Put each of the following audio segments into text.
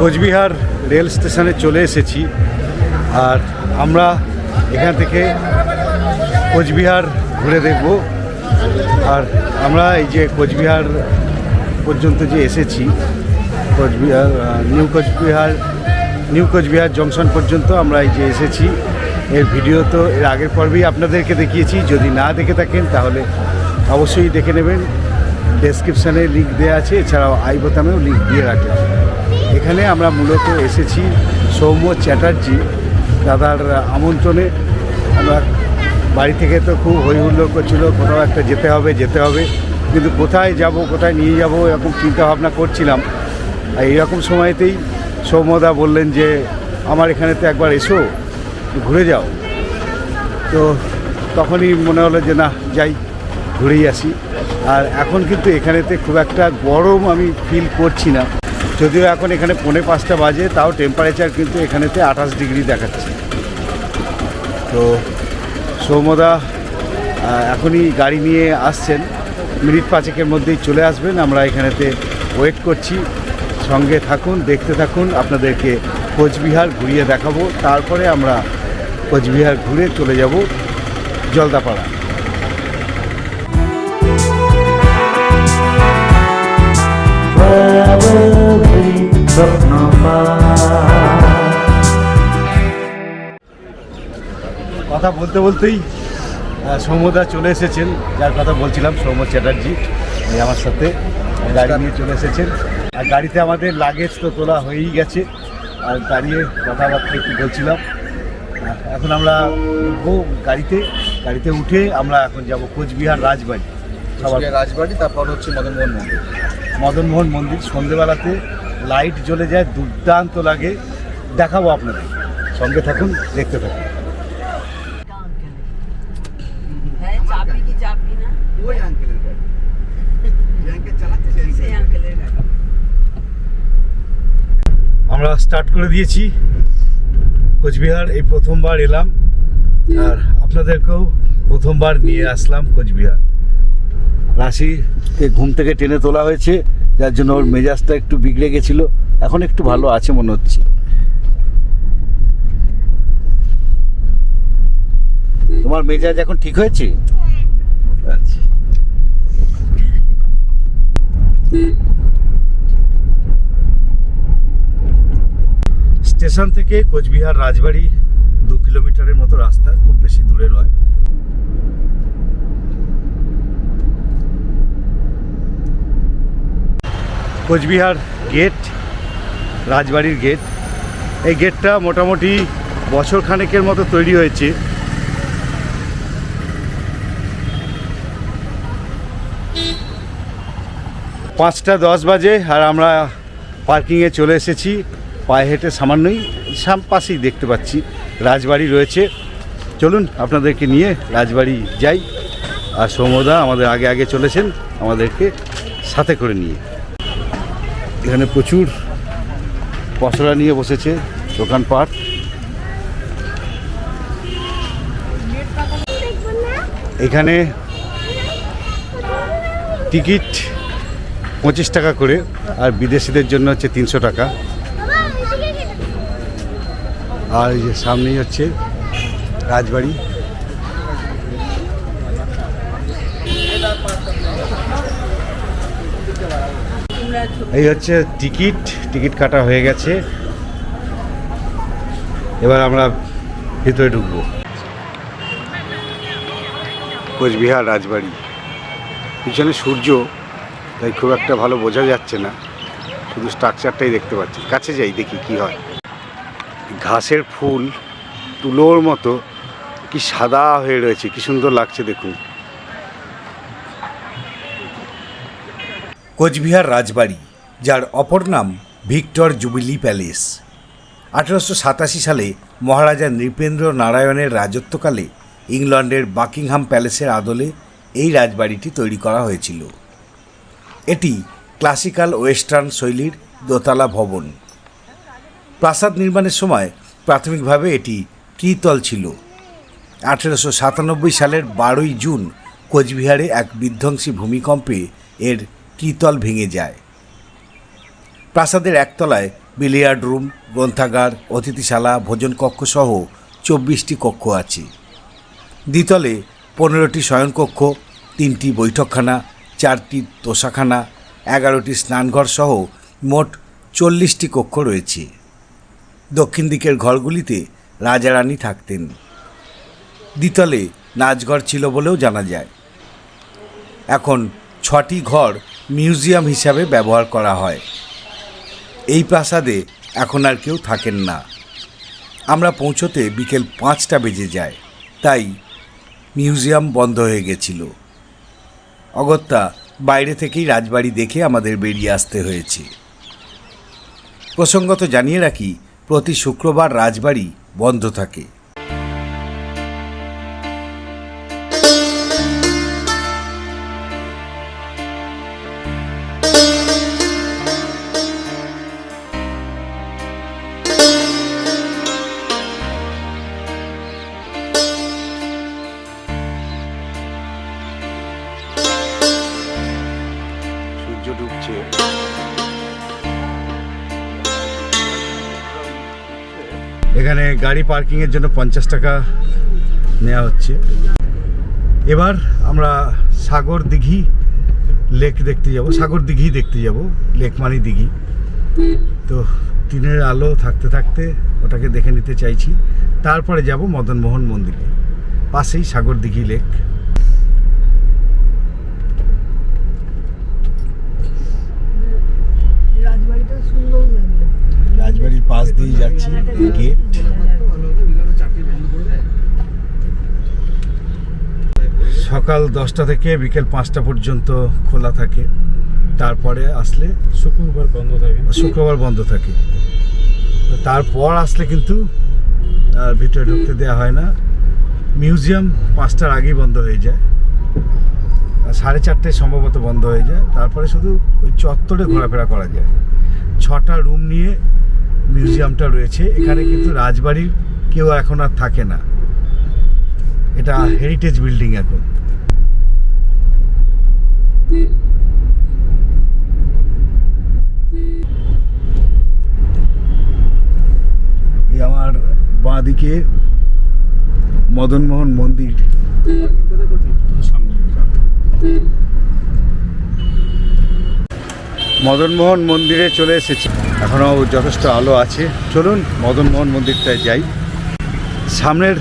Cooch Behar rail স্টেশনে চলে এসেছি। আর আমরা এখান থেকে কোচবিহার ঘুরে দেখব। আর আমরা এই যে কোচবিহার পর্যন্ত যে এসেছি, কোচবিহার নিউ কোচবিহার জংশন পর্যন্ত আমরা এই যে এসেছি। এর ভিডিও তো এর আগের পর্বেই আপনাদেরকে দেখিয়েছি। যদি না দেখে থাকেন তাহলে অবশ্যই দেখে নেবেন। ডেসক্রিপশানে লিঙ্ক দেওয়া আছে, এছাড়াও আই বোতামেও লিঙ্ক দিয়ে রাখে। এখানে আমরা মূলত এসেছি সৌম্য চ্যাটার্জি দাদার আমন্ত্রণে। আমরা বাড়ি থেকে তো খুব হই হুল্লোড় করছিল, কোথাও একটা যেতে হবে, কিন্তু কোথায় যাব, কোথায় নিয়ে যাব এরকম চিন্তাভাবনা করছিলাম। আর এইরকম সময়তেই সৌম্যদা বললেন যে আমার এখানেতে একবার এসো, ঘুরে যাও। তো তখনই মনে হলো যে না, যাই, ঘুরেই আসি। আর এখন কিন্তু এখানেতে খুব একটা গরম আমি ফিল করছি না, যদিও এখন এখানে 4:45 বাজে, তাও টেম্পারেচার কিন্তু এখানেতে 28 ডিগ্রি দেখাচ্ছে। তো সৌম্যদা এখনই গাড়ি নিয়ে আসছেন, মিনিট 5-এর মধ্যেই চলে আসবেন। আমরা এখানেতে ওয়েট করছি, সঙ্গে থাকুন, দেখতে থাকুন। আপনাদেরকে কোচবিহার ঘুরিয়ে দেখাবো, তারপরে আমরা কোচবিহার ঘুরে চলে যাব জলদাপাড়া। কথা বলতে বলতেই সৌম্যদা চলে এসেছেন, যার কথা বলছিলাম, সৌম্য চ্যাটার্জি আমার সাথে গাড়ি নিয়ে চলে এসেছেন। আর গাড়িতে আমাদের লাগেজ তো তোলা হয়েই গেছে, আর দাঁড়িয়ে কথাবার্তা একটু বলছিলাম। এখন আমরা উঠবো গাড়িতে উঠে আমরা এখন যাব কোচবিহার রাজবাড়ি। তারপর হচ্ছে মদনমোহন মন্দির। সন্ধেবেলাতে লাইট জ্বলে যায়, দুর্দান্ত লাগে, দেখাবো আপনাদের। সঙ্গে থাকুন, দেখতে থাকুন। আমরা স্টার্ট করে দিয়েছি কোচবিহার। এই প্রথমবার এলাম, আর আপনাদেরকেও প্রথমবার নিয়ে আসলাম কোচবিহার। রাশিকে ঘুম থেকে টেনে তোলা হয়েছে, যার জন্য ওর মেজাজটা একটু বিগড়ে গেছিল। এখন একটু ভালো আছে মনে হচ্ছে। তোমার মেজাজ এখন ঠিক হয়েছে? আচ্ছা। স্টেশন থেকে কোচবিহার রাজবাড়ি 2 কিলোমিটারের মতো রাস্তা, খুব বেশি দূরে নয়। কোচবিহার গেট, রাজবাড়ির গেট। এই গেটটা মোটামুটি বছর খানেকের মতো তৈরি হয়েছে। পাঁচটা 10 বাজে, আর আমরা পার্কিংয়ে চলে এসেছি। পায়ে হেঁটে সামান্যই পাশেই দেখতে পাচ্ছি রাজবাড়ি রয়েছে। চলুন আপনাদেরকে নিয়ে রাজবাড়ি যাই। আর সৌম্যদা আমাদের আগে আগে চলেছেন, আমাদেরকে সাথে করে নিয়ে। এখানে প্রচুর পসরা নিয়ে বসেছে, দোকানপাট। এখানে টিকিট 25 টাকা করে, আর বিদেশিদের জন্য হচ্ছে 300 টাকা। আর এই যে সামনেই হচ্ছে রাজবাড়ি। এই হচ্ছে টিকিট কাটা হয়ে গেছে। এবার আমরা ভিতরে ঢুকবো। কোচবিহার রাজবাড়ি, পিছনে সূর্য, তাই খুব একটা ভালো বোঝা যাচ্ছে না, শুধু স্ট্রাকচারটাই দেখতে পাচ্ছি। কাছে যাই, দেখি কি হয়। ঘাসের ফুল তুলোর মতো কি সাদা হয়ে রয়েছে, কি সুন্দর লাগছে দেখুন। কোচবিহার রাজবাড়ি, যার অপর নাম ভিক্টর জুবিলি প্যালেস। 1887 সালে মহারাজা নৃপেন্দ্র নারায়ণের রাজত্বকালে ইংল্যান্ডের বাকিংহাম প্যালেসের আদলে এই রাজবাড়িটি তৈরি করা হয়েছিল। এটি ক্লাসিক্যাল ওয়েস্টার্ন শৈলীর দোতলা ভবন। প্রাসাদ নির্মাণের সময় প্রাথমিকভাবে এটি ত্রিতল ছিল। 1897 সালের 12ই জুন কোচবিহারে এক বিধ্বংসী ভূমিকম্পে এর ত্রিতল ভেঙে যায়। প্রাসাদের একতলায় বিলিয়ার্ড রুম, গ্রন্থাগার, অতিথিশালা, ভোজনকক্ষ সহ 24টি কক্ষ আছে। দ্বিতলে 15টি শয়নকক্ষ, 3টি বৈঠকখানা, 4টি তোষাখানা, 11টি স্নানঘর সহ মোট 40টি কক্ষ রয়েছে। দক্ষিণ দিকের ঘরগুলিতে রাজা রানী থাকতেন। দ্বিতলে নাচঘর ছিল বলেও জানা যায়। এখন 6টি ঘর মিউজিয়াম হিসাবে ব্যবহার করা হয়। এই প্রাসাদে এখন আর কেউ থাকেন না। আমরা পৌঁছতে বিকেল 5টা বেজে যায়, তাই মিউজিয়াম বন্ধ হয়ে গেছিল। অগত্যা বাইরে থেকেই রাজবাড়ি দেখে আমাদের বেরিয়ে আসতে হয়েছে। প্রসঙ্গত জানিয়ে রাখি, প্রতি শুক্রবার রাজবাড়ি বন্ধ থাকে। সূর্য ডুবছে। এখানে গাড়ি পার্কিংয়ের জন্য 50 টাকা নেওয়া হচ্ছে। এবার আমরা সাগর দিঘি লেক দেখতে যাব, সাগর দিঘি দেখতে যাব, লেক মানে দিঘি। তো দিনের আলো থাকতে থাকতে ওটাকে দেখে নিতে চাইছি। তারপরে যাব মদনমোহন মন্দিরে, পাশেই সাগর দিঘি লেক। রাজবাড়ির পাশ দিয়ে যাচ্ছি, গেট। সকাল 10টা থেকে বিকেল 5টা পর্যন্ত খোলা থাকে। তারপরে আসলে শুক্রবার বন্ধ থাকে। তারপর আসলে কিন্তু আর ভিতরে ঢুকতে দেওয়া হয় না। মিউজিয়াম 5টার আগেই বন্ধ হয়ে যায়, 4:30টায় সম্ভবত বন্ধ হয়ে যায়। তারপরে শুধু ওই চত্বরে ঘোরাফেরা করা যায়। 6টা রুম নিয়ে মিউজিয়ামটা রয়েছে। এখানে কিন্তু রাজবাড়ির কেউ এখন আর থাকে না। এটা হেরিটেজ বিল্ডিং এখন। এই আমার বাঁদিকে মদনমোহন মন্দির। মদনমোহন মন্দিরে চলে এসেছি। এখনও যথেষ্ট আলো আছে। চলুন মদনমোহন মন্দিরটায় যাই। সামনের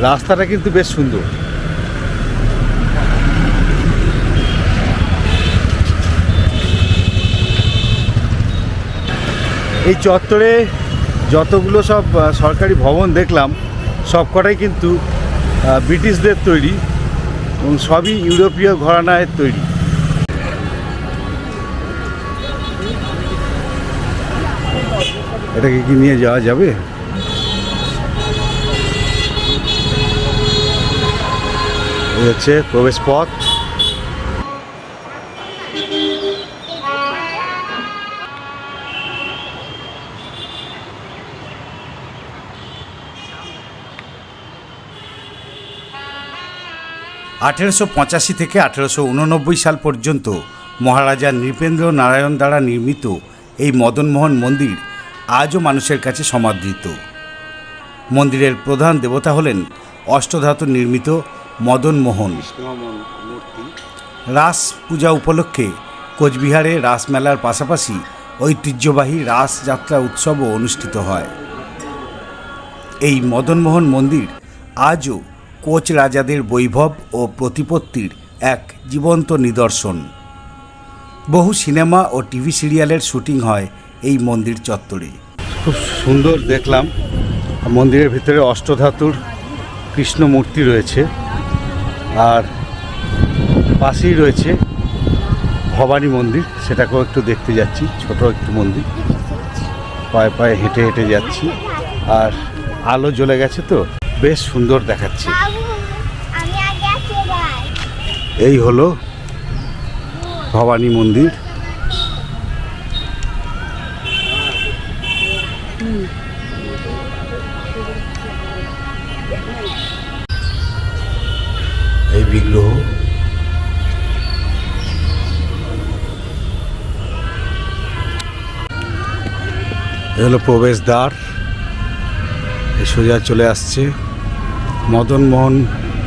রাস্তাটা কিন্তু বেশ সুন্দর। এই চত্বরে যতগুলো সব সরকারি ভবন দেখলাম, সবকটাই কিন্তু ব্রিটিশদের তৈরি এবং সবই ইউরোপীয় ঘরানায় তৈরি। এটাকে কি নিয়ে যাওয়া যাবে? এই হচ্ছে প্রবেশ পথ। (1885 থেকে 1889 সাল পর্যন্ত মহারাজা নৃপেন্দ্র নারায়ণ দ্বারা নির্মিত এই মদনমোহন মন্দির আজও মানুষের কাছে সমাদৃত। মন্দিরের প্রধান দেবতা হলেন অষ্টধাতু নির্মিত মদনমোহন। রাস পূজা উপলক্ষে কোচবিহারে রাসমেলার পাশাপাশি ঐতিহ্যবাহী রাসযাত্রা উৎসবও অনুষ্ঠিত হয়। এই মদনমোহন মন্দির আজও কোচ রাজাদের বৈভব ও প্রতিপত্তির এক জীবন্ত নিদর্শন। বহু সিনেমা ও টিভি সিরিয়ালের শুটিং হয় এই মন্দির চত্বরে। খুব সুন্দর দেখলাম। মন্দিরের ভিতরে অষ্টধাতুর কৃষ্ণ মূর্তি রয়েছে, আর পাশেই রয়েছে ভবানী মন্দির। সেটাকেও একটু দেখতে যাচ্ছি। ছোট একটু মন্দির, পায়ে পায়ে হেঁটে হেঁটে যাচ্ছি। আর আলো জ্বলে গেছে তো বেশ সুন্দর দেখাচ্ছে। এই হলো ভবানী মন্দির। এই বিগ্রহ এ হলো প্রবেশদ্বার, এই সোজা চলে আসছে মদনমোহন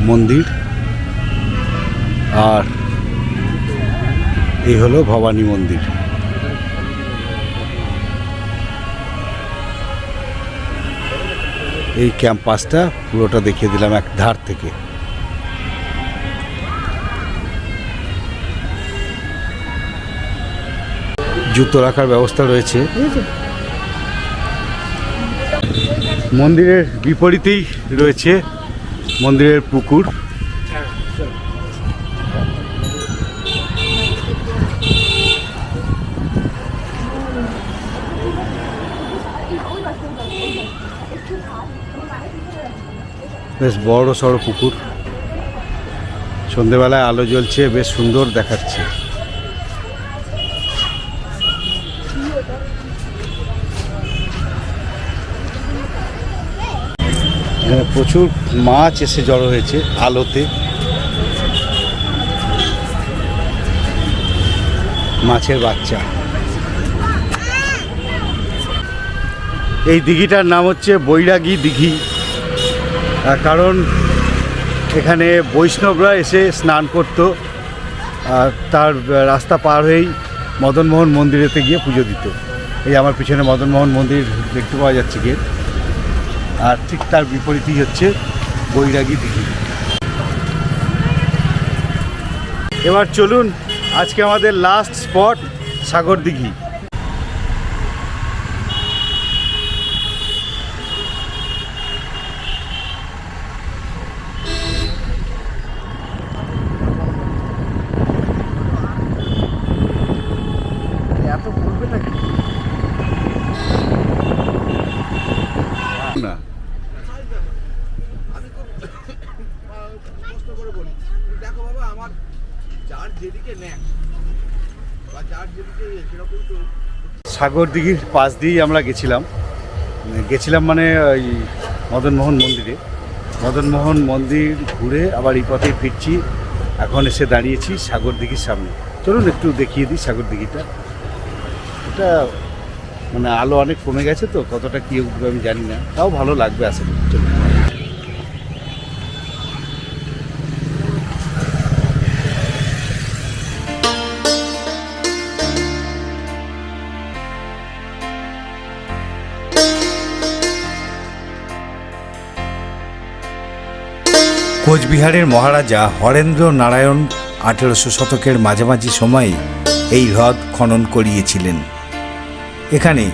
মন্দির, আর এই হলো ভবানী মন্দির। এই ক্যাম্পাসটা পুরোটা দেখিয়ে দিলাম এক ধার থেকে। জুতো রাখার ব্যবস্থা রয়েছে। মন্দিরের বিপরীতেই রয়েছে মন্দিরের পুকুর। বেশ বড় সড়ো পুকুর, সন্ধেবেলায় আলো জ্বলছে, বেশ সুন্দর দেখাচ্ছে। এখানে প্রচুর মাছ এসে জড়ো হয়েছে আলোতে। মাছের বাচ্চা। এই দিঘিটার নাম হচ্ছে বৈরাগী দিঘি, কারণ এখানে বৈষ্ণবরা এসে স্নান করত, আর তার রাস্তা পার হয়েই মদনমোহন মন্দিরেতে গিয়ে পুজো দিত। এই আমার পিছনে মদনমোহন মন্দির দেখতে পাওয়া যাচ্ছে গেট, আর ঠিক তার বিপরীতই হচ্ছে বৈরাগী দিঘি। এবার চলুন, আজকে আমাদের লাস্ট স্পট সাগর দিঘি। এত পড়বে নাকি না? দেখো বাবা, আমার যার যেদিকে নেয় বা যার যেদিকে সেরকম তো। সাগর দিঘির পাশ দিয়েই আমরা গেছিলাম মানে ওই মদনমোহন মন্দিরে। মদনমোহন মন্দির ঘুরে আবার এই পথেই ফিরছি। এখন এসে দাঁড়িয়েছি সাগর দিঘির সামনে। চলুন একটু দেখিয়ে দিই সাগর দিঘিটা। এটা মানে আলো অনেক কমে গেছে তো, কতটা কী উঠবে আমি জানি না, তাও ভালো লাগবে আসলে। চলুন। কোচবিহারের মহারাজা হরেন্দ্র নারায়ণ 1800 শতকের মাঝামাঝি সময়ে এই হ্রদ খনন করিয়েছিলেন। এখানে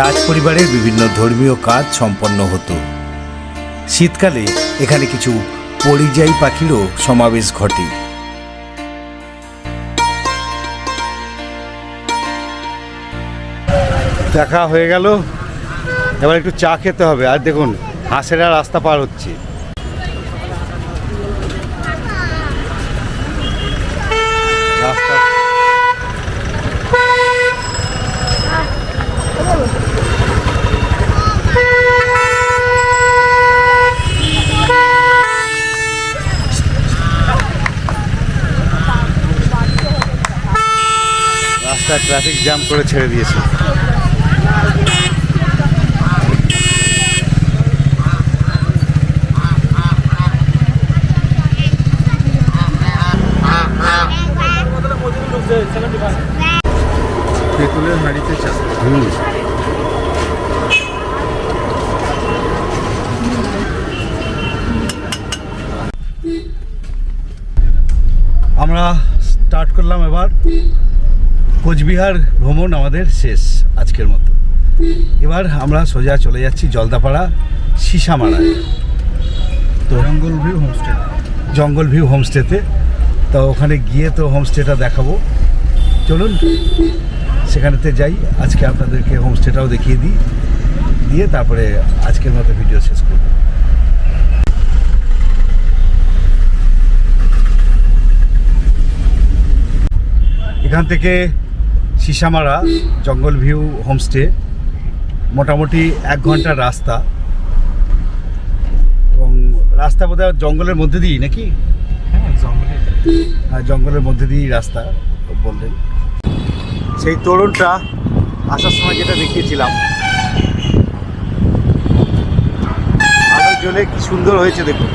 রাজপরিবারের বিভিন্ন ধর্মীয় কাজ সম্পন্ন হতো। শীতকালে এখানে কিছু পরিযায়ী পাখিরও সমাবেশ ঘটে। দেখা হয়ে গেল, এবার একটু চা খেতে হবে। আর দেখুন হাঁসেরা রাস্তা পার হচ্ছে। রাস্তা রাস্তায় ট্রাফিক জ্যাম করে ছেড়ে দিয়েছে। তেঁতুলের হাঁড়িতে চা। আমরা স্টার্ট করলাম এবার। কোচবিহার ভ্রমণ আমাদের শেষ আজকের মতো। এবার আমরা সোজা চলে যাচ্ছি জলদাপাড়া সিসামারায়, তো জঙ্গল ভিউ হোমস্টেতে। তো ওখানে গিয়ে তো হোমস্টেটা দেখাবো। চলুন সেখানেতে যাই, আজকে আপনাদেরকে হোমস্টেটাও দেখিয়ে দিই, দিয়ে তারপরে আজকের মতো ভিডিও শেষ করব। এখান থেকে সিসামারা জঙ্গল ভিউ হোমস্টে মোটামুটি 1 ঘন্টার রাস্তা, এবং রাস্তা বোধহয় জঙ্গলের মধ্যে দিয়েই নাকি? হ্যাঁ, জঙ্গলের মধ্যে দিয়েই রাস্তা বললেন। সেই তোরণটা আসার সময় যেটা দেখিয়েছিলাম চলে কি সুন্দর হয়েছে দেখুন।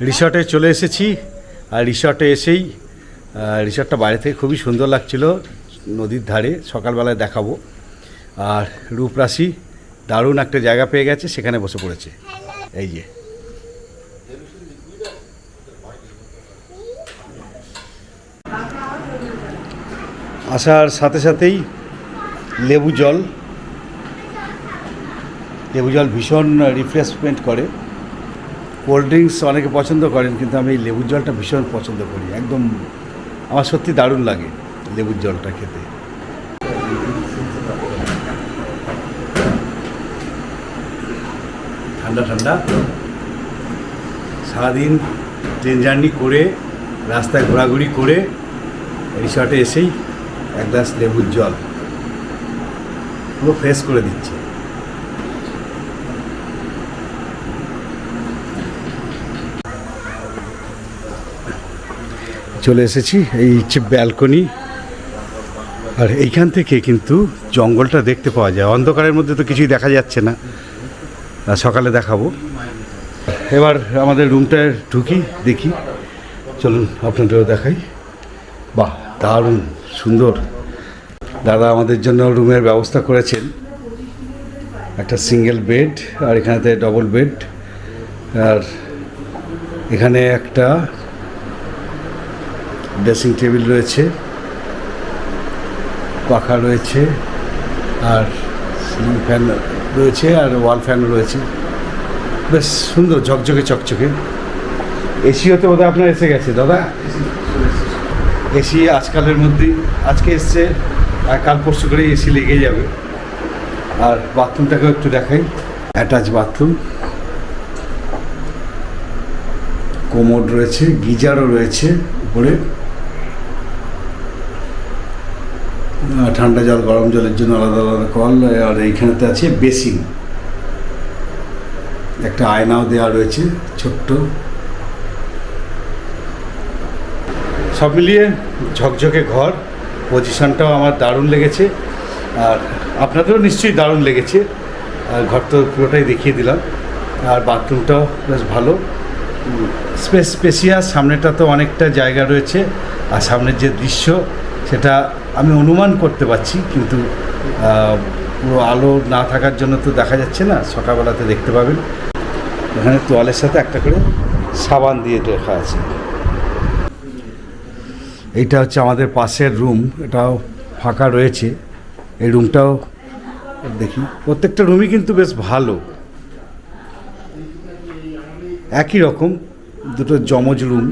রিসর্টে চলে এসেছি, আর রিসর্টে এসেই রিসর্টটা বাইরে থেকে খুবই সুন্দর লাগছিল, নদীর ধারে, সকালবেলায় দেখাবো। আর রূপরাশি দারুণ একটা জায়গা পেয়ে গেছে, সেখানে বসে পড়েছে। এই যে আসার সাথে সাথেই লেবু জল ভীষণ রিফ্রেশমেন্ট করে। কোল্ড ড্রিঙ্কস অনেকে পছন্দ করেন, কিন্তু আমি এই লেবুর জলটা ভীষণ পছন্দ করি। একদম আমার সত্যি দারুণ লাগে লেবুর জলটা খেতে। ঠান্ডা ঠান্ডা, সারাদিন ট্রেন জার্নি করে, রাস্তায় ঘোরাঘুরি করে, রিসর্টে এসেই এক গ্লাস লেবুর জল পুরো ফ্রেশ করে দিচ্ছে। চলে এসেছি, এই হচ্ছে ব্যালকনি। আর এইখান থেকে কিন্তু জঙ্গলটা দেখতে পাওয়া যায়। অন্ধকারের মধ্যে তো কিছুই দেখা যাচ্ছে না, সকালে দেখাবো। এবার আমাদের রুমটায় ঢুকি, দেখি, চলুন আপনাদেরও দেখাই। বাহ, দারুণ সুন্দর। দাদা আমাদের জন্য রুমের ব্যবস্থা করেছেন, একটা সিঙ্গেল বেড, আর এখানেতে ডবল বেড, আর এখানে একটা ড্রেসিং টেবিল রয়েছে, পাখা রয়েছে, আর সিলিং ফ্যান রয়েছে, আর ওয়াল ফ্যান রয়েছে। বেশ সুন্দর, ঝকঝকে চকচকে। এসি হতে বোধহয় আপনার এসে গেছে দাদা? এসি আজকালের মধ্যেই, আজকে এসছে, আর কাল পরশু করে এসি লেগে যাবে। আর বাথরুমটাকেও একটু দেখাই, অ্যাটাচ বাথরুম, কোমোড রয়েছে, গিজারও রয়েছে উপরে, ঠান্ডা জল গরম জলের জন্য আলাদা আলাদা কল। আর এইখানেতে আছে বেসিন, একটা আয়নাও দেওয়া রয়েছে ছোট্ট। সব মিলিয়ে ঝকঝকে ঘর, পজিশনটাও আমার দারুণ লেগেছে, আর আপনাদেরও নিশ্চয়ই দারুণ লেগেছে। আর ঘর তো পুরোটাই দেখিয়ে দিলাম। আর বাথরুমটাও বেশ ভালো, স্পেসিয়াস। সামনেটা তো অনেকটা জায়গা রয়েছে, আর সামনের যে দৃশ্য সেটা আমি অনুমান করতে পারছি, কিন্তু পুরো আলো না থাকার জন্য তো দেখা যাচ্ছে না। সকালবেলাতে দেখতে পাবেন এখানে তোয়ালের সাথে একটা করে সাবান দিয়ে রাখা আছে। এইটা হচ্ছে আমাদের পাশের রুম, এটাও ফাঁকা রয়েছে। এই রুমটাও দেখি, প্রত্যেকটা রুমই কিন্তু বেশ ভালো, একই রকম, দুটো জমজ রুম।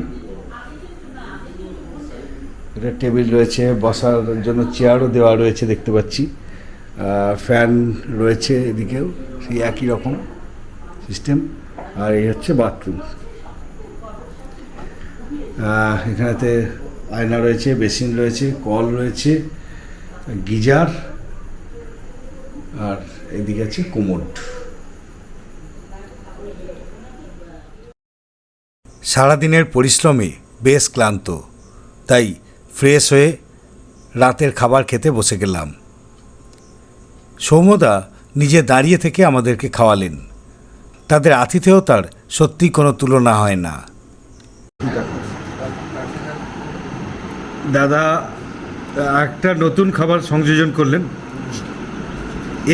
এটা টেবিল রয়েছে, বসার জন্য চেয়ারও দেওয়া রয়েছে দেখতে পাচ্ছি, ফ্যান রয়েছে এদিকেও, সেই একই রকম সিস্টেম। আর এই হচ্ছে বাথরুম, এখানেতে আয়না রয়েছে, বেসিন রয়েছে, কল রয়েছে, গিজার, আর এদিকে আছে কোমোড। সারাদিনের পরিশ্রমে বেশ ক্লান্ত, তাই ফ্রেশ হয়ে রাতের খাবার খেতে বসে গেলাম। সৌম্যদা নিজে দাঁড়িয়ে থেকে আমাদেরকে খাওয়ালেন, তাদের আতিথেয়তার সত্যি কোনো তুলনা হয় না। দাদা একটা নতুন খাবার সংযোজন করলেন,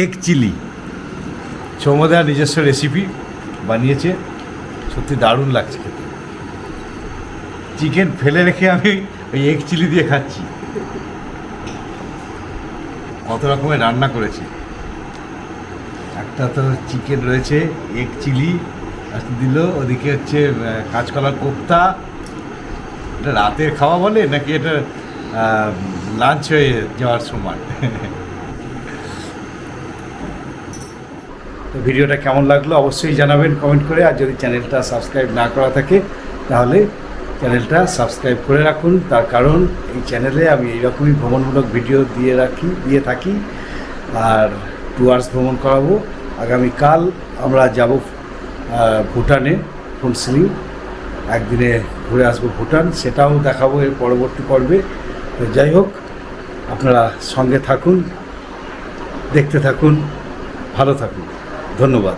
এগ চিলি। সৌম্যদা নিজস্ব রেসিপি বানিয়েছে, সত্যি দারুণ লাগছে খেতে। চিকেন ফেলে রেখে আমি ওই এগ চিলি দিয়ে খাচ্ছি। কত রকমের রান্না করেছি, একটা তো চিকেন রয়েছে, এগ চিলি দিল, ওদিকে হচ্ছে কাঁচকলার কোপ্তা। এটা রাতের খাওয়া বলে নাকি এটা লাঞ্চ হয়ে যাওয়ার সময়? তো ভিডিওটা কেমন লাগলো অবশ্যই জানাবেন কমেন্ট করে। আর যদি চ্যানেলটা সাবস্ক্রাইব না করা থাকে তাহলে চ্যানেলটা সাবস্ক্রাইব করে রাখুন। তার কারণ এই চ্যানেলে আমি এইরকমই ভ্রমণমূলক ভিডিও দিয়ে থাকি আর টুয়ার্স ভ্রমণ করাবো। আগামীকাল আমরা যাব ভুটানে, ফুনসিলিং, একদিনে ঘুরে আসবো ভুটান, সেটাও দেখাবো এর পরবর্তী পর্বে। তো যাই হোক, আপনারা সঙ্গে থাকুন, দেখতে থাকুন, ভালো থাকুন। ধন্যবাদ।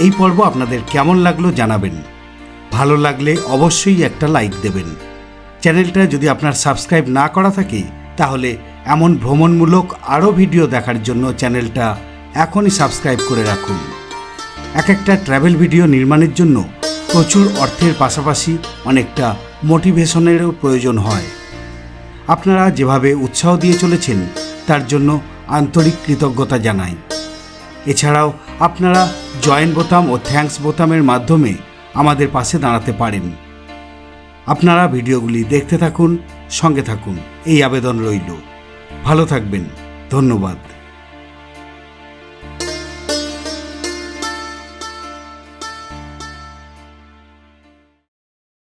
এই পর্ব আপনাদের কেমন লাগলো জানাবেন। ভালো লাগলে অবশ্যই একটা লাইক দেবেন। চ্যানেলটা যদি আপনার সাবস্ক্রাইব না করা থাকে তাহলে এমন ভ্রমণমূলক আরও ভিডিও দেখার জন্য চ্যানেলটা এখনই সাবস্ক্রাইব করে রাখুন। একটা ট্র্যাভেল ভিডিও নির্মাণের জন্য প্রচুর অর্থের পাশাপাশি অনেকটা মোটিভেশনেরও প্রয়োজন হয়। আপনারা যেভাবে উৎসাহ দিয়ে চলেছেন তার জন্য আন্তরিক কৃতজ্ঞতা জানাই। এছাড়াও আপনারা জয়েন বোতাম ও থ্যাঙ্কস বোতামের মাধ্যমে আমাদের পাশে দাঁড়াতে পারেন। আপনারা ভিডিওগুলি দেখতে থাকুন, সঙ্গে থাকুন, এই আবেদন রইল। ভালো থাকবেন। ধন্যবাদ।